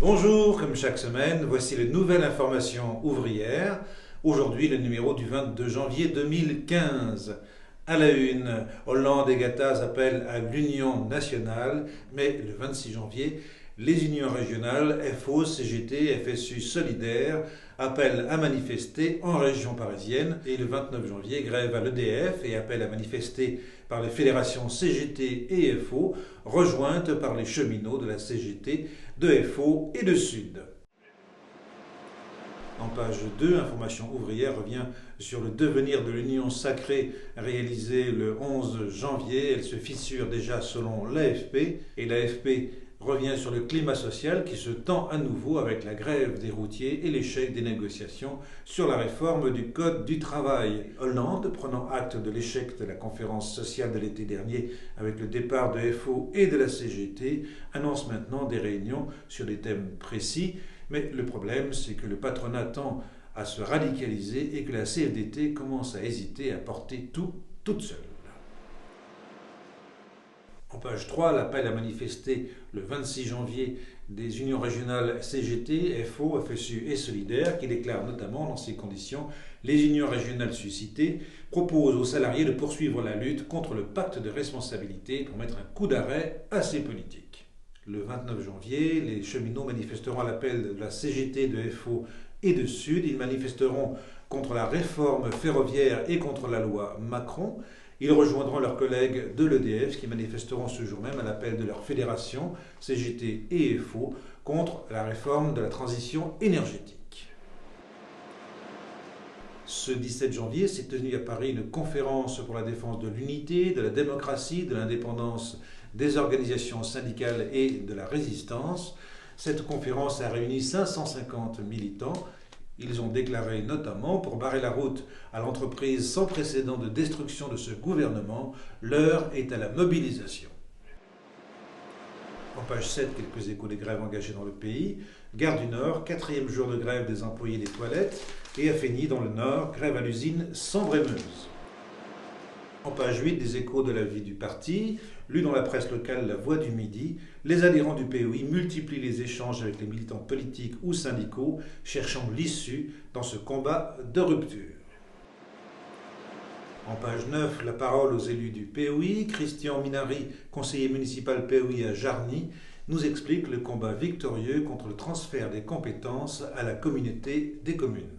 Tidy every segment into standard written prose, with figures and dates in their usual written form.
Bonjour, comme chaque semaine, voici les nouvelles informations ouvrières. Aujourd'hui, le numéro du 22 janvier 2015. À la une, Hollande et Gattaz appellent à l'union nationale, mais le 26 janvier, les unions régionales FO, CGT, FSU Solidaire appellent à manifester en région parisienne et le 29 janvier, grève à l'EDF et appel à manifester par les fédérations CGT et FO, rejointes par les cheminots de la CGT, de FO et de Sud. En page 2, Information ouvrière revient sur le devenir de l'union sacrée réalisée le 11 janvier. Elle se fissure déjà selon l'AFP et l'AFP revient sur le climat social qui se tend à nouveau avec la grève des routiers et l'échec des négociations sur la réforme du Code du travail. Hollande, prenant acte de l'échec de la conférence sociale de l'été dernier avec le départ de FO et de la CGT, annonce maintenant des réunions sur des thèmes précis. Mais le problème, c'est que le patronat tend à se radicaliser et que la CFDT commence à hésiter à porter tout toute seule. En page 3, l'appel à manifester le 26 janvier des unions régionales CGT, FO, FSU et Solidaire, qui déclarent notamment dans ces conditions les unions régionales suscitées, proposent aux salariés de poursuivre la lutte contre le pacte de responsabilité pour mettre un coup d'arrêt à ces politiques. Le 29 janvier, les cheminots manifesteront à l'appel de la CGT, de FO et de Sud. Ils manifesteront contre la réforme ferroviaire et contre la loi Macron. Ils rejoindront leurs collègues de l'EDF qui manifesteront ce jour même à l'appel de leur fédération, CGT et FO, contre la réforme de la transition énergétique. Ce 17 janvier s'est tenue à Paris une conférence pour la défense de l'unité, de la démocratie, de l'indépendance des organisations syndicales et de la résistance. Cette conférence a réuni 550 militants. Ils ont déclaré notamment, pour barrer la route à l'entreprise sans précédent de destruction de ce gouvernement, l'heure est à la mobilisation. En page 7, quelques échos des grèves engagées dans le pays. Gare du Nord, 4e jour de grève des employés des toilettes. Et à Feigny, dans le Nord, grève à l'usine Sambre-et-Meuse. En page 8, des échos de la vie du parti, lu dans la presse locale La Voix du Midi, les adhérents du POI multiplient les échanges avec les militants politiques ou syndicaux, cherchant l'issue dans ce combat de rupture. En page 9, la parole aux élus du POI, Christian Minary, conseiller municipal POI à Jarny, nous explique le combat victorieux contre le transfert des compétences à la communauté des communes.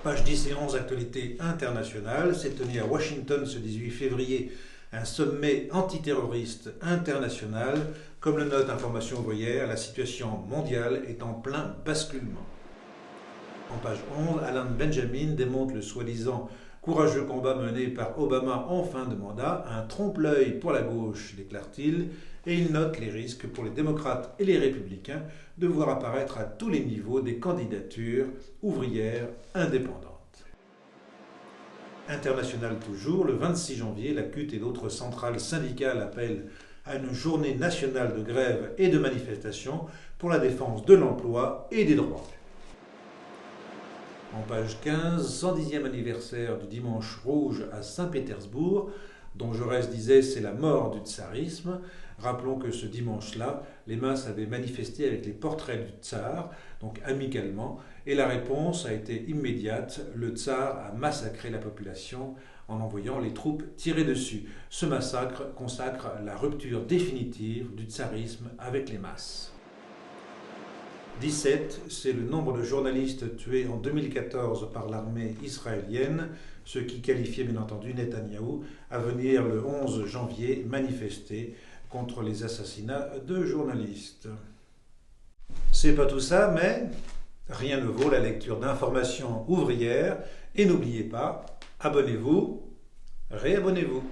Page 10 et 11, actualité internationale, s'est tenu à Washington ce 18 février un sommet antiterroriste international. Comme le note Information ouvrière, la situation mondiale est en plein basculement. En page 11, Alan Benjamin démontre le soi-disant courageux combat mené par Obama en fin de mandat, un trompe-l'œil pour la gauche, déclare-t-il, et il note les risques pour les démocrates et les républicains de voir apparaître à tous les niveaux des candidatures ouvrières indépendantes. International toujours, le 26 janvier, la CUT et d'autres centrales syndicales appellent à une journée nationale de grève et de manifestation pour la défense de l'emploi et des droits. En page 15, 110e anniversaire du Dimanche rouge à Saint-Pétersbourg, dont Jaurès disait « c'est la mort du tsarisme ». Rappelons que ce dimanche-là, les masses avaient manifesté avec les portraits du tsar, donc amicalement, et la réponse a été immédiate. Le tsar a massacré la population en envoyant les troupes tirer dessus. Ce massacre consacre la rupture définitive du tsarisme avec les masses. 17, c'est le nombre de journalistes tués en 2014 par l'armée israélienne, ce qui qualifiait bien entendu Netanyahou à venir le 11 janvier manifester contre les assassinats de journalistes. C'est pas tout ça, mais rien ne vaut la lecture d'informations ouvrières. Et n'oubliez pas, abonnez-vous, réabonnez-vous.